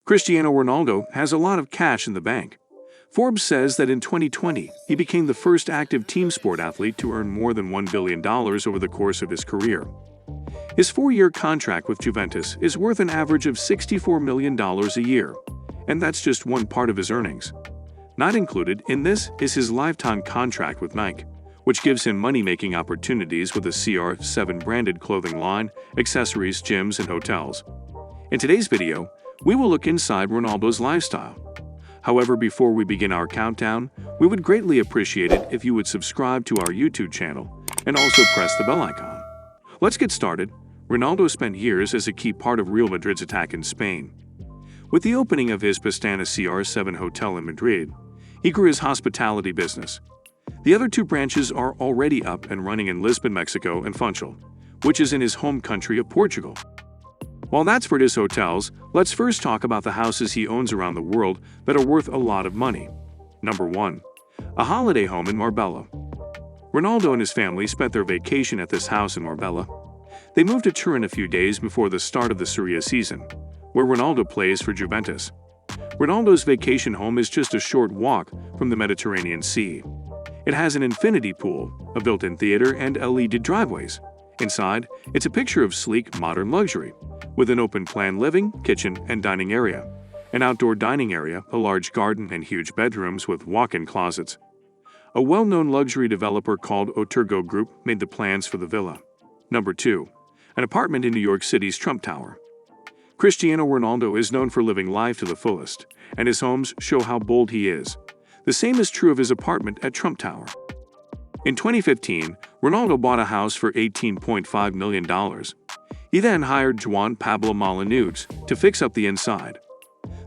Cristiano Ronaldo has a lot of cash in the bank. Forbes says that in 2020, he became the first active team sport athlete to earn more than $1 billion over the course of his career. His 4-year contract with Juventus is worth an average of $64 million a year, and that's just one part of his earnings. Not included in this is his lifetime contract with Nike, which gives him money-making opportunities with a CR7 branded clothing line, accessories, gyms, and hotels. In today's video, we will look inside Ronaldo's lifestyle. However, before we begin our countdown, we would greatly appreciate it if you would subscribe to our YouTube channel and also press the bell icon. Let's get started. Ronaldo spent years as a key part of Real Madrid's attack in Spain. With the opening of his Pastana CR7 hotel in Madrid, he grew his hospitality business. The other two branches are already up and running in Lisbon, Mexico, and Funchal, which is in his home country of Portugal. While that's for his hotels, let's first talk about the houses he owns around the world that are worth a lot of money. Number 1. A holiday home in Marbella. Ronaldo and his family spent their vacation at this house in Marbella. They moved to Turin a few days before the start of the Serie A season, where Ronaldo plays for Juventus. Ronaldo's vacation home is just a short walk from the Mediterranean Sea. It has an infinity pool, a built-in theater, and LED driveways. Inside, it's a picture of sleek, modern luxury, with an open-plan living, kitchen, and dining area, an outdoor dining area, a large garden, and huge bedrooms with walk-in closets. A well-known luxury developer called Oturgo Group made the plans for the villa. Number 2. An apartment in New York City's Trump Tower. Cristiano Ronaldo is known for living life to the fullest, and his homes show how bold he is. The same is true of his apartment at Trump Tower. In 2015, Ronaldo bought a house for $18.5 million. He then hired Juan Pablo Malanudes to fix up the inside.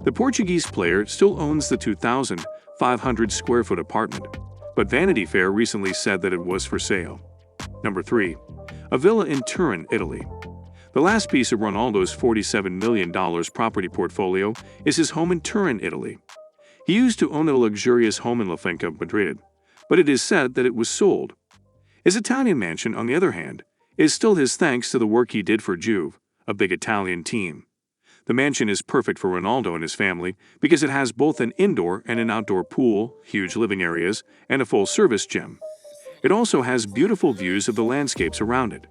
The Portuguese player still owns the 2,500-square-foot apartment, but Vanity Fair recently said that it was for sale. Number 3. A villa in Turin, Italy. The last piece of Ronaldo's $47 million property portfolio is his home in Turin, Italy. He used to own a luxurious home in La Finca, Madrid, but it is said that it was sold. His Italian mansion, on the other hand, is still his thanks to the work he did for Juve, a big Italian team. The mansion is perfect for Ronaldo and his family because it has both an indoor and an outdoor pool, huge living areas, and a full-service gym. It also has beautiful views of the landscapes around it.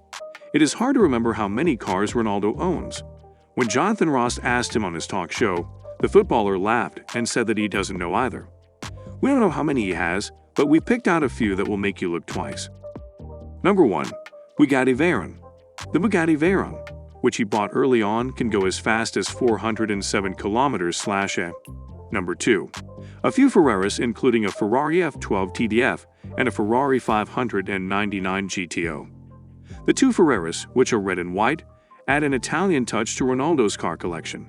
It is hard to remember how many cars Ronaldo owns. When Jonathan Ross asked him on his talk show, the footballer laughed and said that he doesn't know either. We don't know how many he has, but we picked out a few that will make you look twice. Number 1. Bugatti Veyron. The Bugatti Veyron, which he bought early on, can go as fast as 407 km/h. Number 2. A few Ferraris, including a Ferrari F12 TDF and a Ferrari 599 GTO. The two Ferraris, which are red and white, add an Italian touch to Ronaldo's car collection.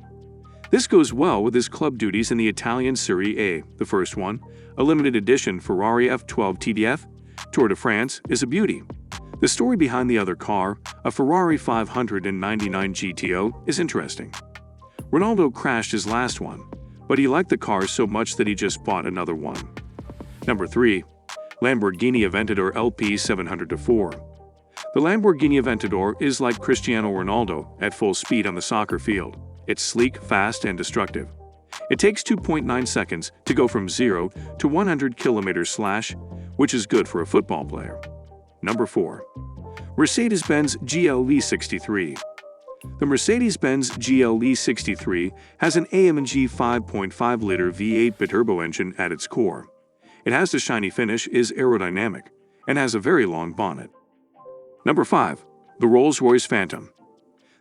This goes well with his club duties in the Italian Serie A. The first one, a limited edition Ferrari F12 TDF Tour de France, is a beauty. The story behind the other car, a Ferrari 599 GTO, is interesting. Ronaldo crashed his last one, but he liked the car so much that he just bought another one. Number 3. Lamborghini Aventador LP 700-4. The Lamborghini Aventador is like Cristiano Ronaldo at full speed on the soccer field. It's sleek, fast, and destructive. It takes 2.9 seconds to go from 0 to 100 km/h, which is good for a football player. Number 4. Mercedes-Benz GLE 63. The Mercedes-Benz GLE 63 has an AMG 5.5-liter V8 biturbo engine at its core. It has the shiny finish, is aerodynamic, and has a very long bonnet. Number 5. The Rolls-Royce Phantom.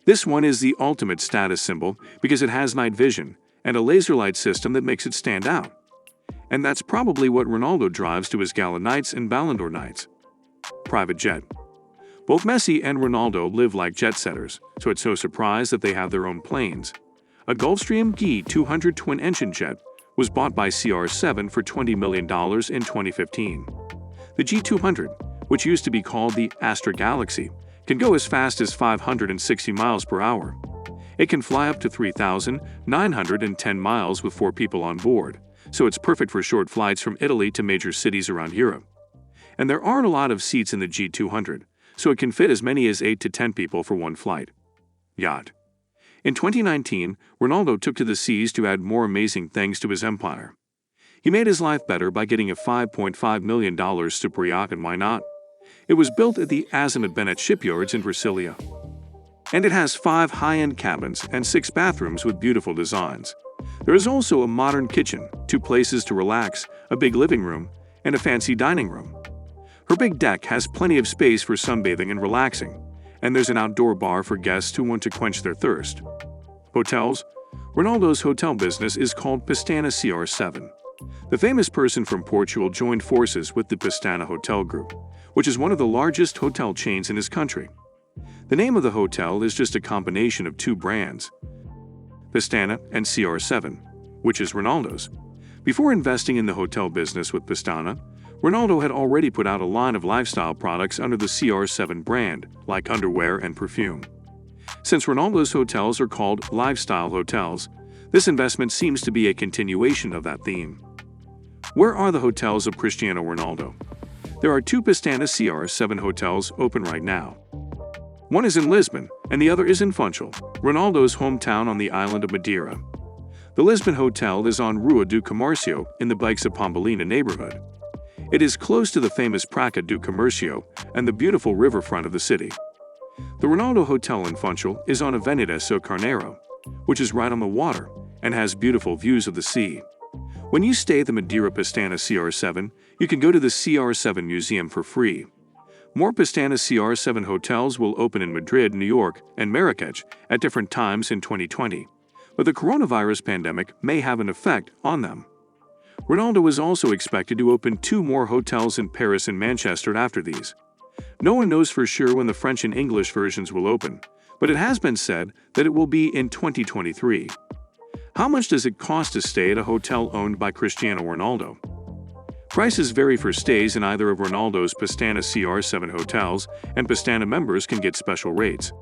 This one is the ultimate status symbol because it has night vision and a laser light system that makes it stand out. And that's probably what Ronaldo drives to his gala nights and Ballon d'Or nights. Private jet. Both Messi and Ronaldo live like jet-setters, so it's no surprise that they have their own planes. A Gulfstream G200 twin-engine jet was bought by CR7 for $20 million in 2015. The G200, which used to be called the Astra Galaxy, can go as fast as 560 miles per hour. It can fly up to 3,910 miles with 4 people on board, so it's perfect for short flights from Italy to major cities around Europe. And there aren't a lot of seats in the G200, so it can fit as many as 8 to 10 people for one flight. Yacht. In 2019, Ronaldo took to the seas to add more amazing things to his empire. He made his life better by getting a $5.5 million super yacht, and why not? It was built at the Azimuth Bennett shipyards in Brasilia. And it has 5 high-end cabins and 6 bathrooms with beautiful designs. There is also a modern kitchen, 2 places to relax, a big living room, and a fancy dining room. Her big deck has plenty of space for sunbathing and relaxing, and there's an outdoor bar for guests who want to quench their thirst. Hotels. Ronaldo's hotel business is called Pestana CR7. The famous person from Portugal joined forces with the Pestana Hotel Group, which is one of the largest hotel chains in his country. The name of the hotel is just a combination of 2 brands, Pestana and CR7, which is Ronaldo's. Before investing in the hotel business with Pestana, Ronaldo had already put out a line of lifestyle products under the CR7 brand, like underwear and perfume. Since Ronaldo's hotels are called lifestyle hotels, this investment seems to be a continuation of that theme. Where are the hotels of Cristiano Ronaldo? There are 2 Pestana CR7 hotels open right now. One is in Lisbon, and the other is in Funchal, Ronaldo's hometown on the island of Madeira. The Lisbon hotel is on Rua do Comércio in the Baixa Pombalina neighborhood. It is close to the famous Praça do Comércio and the beautiful riverfront of the city. The Ronaldo Hotel in Funchal is on Avenida São Carneiro, which is right on the water and has beautiful views of the sea. When you stay at the Madeira Pestana CR7, you can go to the CR7 Museum for free. More Pestana CR7 hotels will open in Madrid, New York, and Marrakech at different times in 2020, but the coronavirus pandemic may have an effect on them. Ronaldo is also expected to open 2 more hotels in Paris and Manchester after these. No one knows for sure when the French and English versions will open, but it has been said that it will be in 2023. How much does it cost to stay at a hotel owned by Cristiano Ronaldo? Prices vary for stays in either of Ronaldo's Pestana CR7 hotels, and Pestana members can get special rates.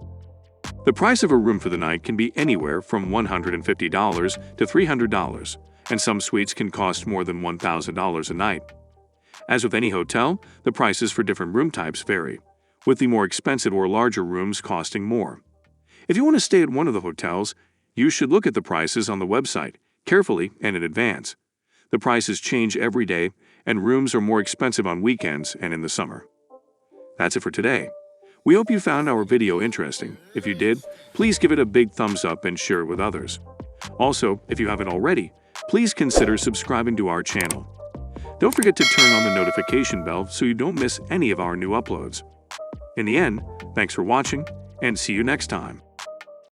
The price of a room for the night can be anywhere from $150 to $300, and some suites can cost more than $1,000 a night. As with any hotel, the prices for different room types vary, with the more expensive or larger rooms costing more. If you want to stay at one of the hotels, you should look at the prices on the website carefully and in advance. The prices change every day, and rooms are more expensive on weekends and in the summer. That's it for today. We hope you found our video interesting. If you did, please give it a big thumbs up and share it with others. Also, if you haven't already, please consider subscribing to our channel. Don't forget to turn on the notification bell so you don't miss any of our new uploads. In the end, thanks for watching, and see you next time.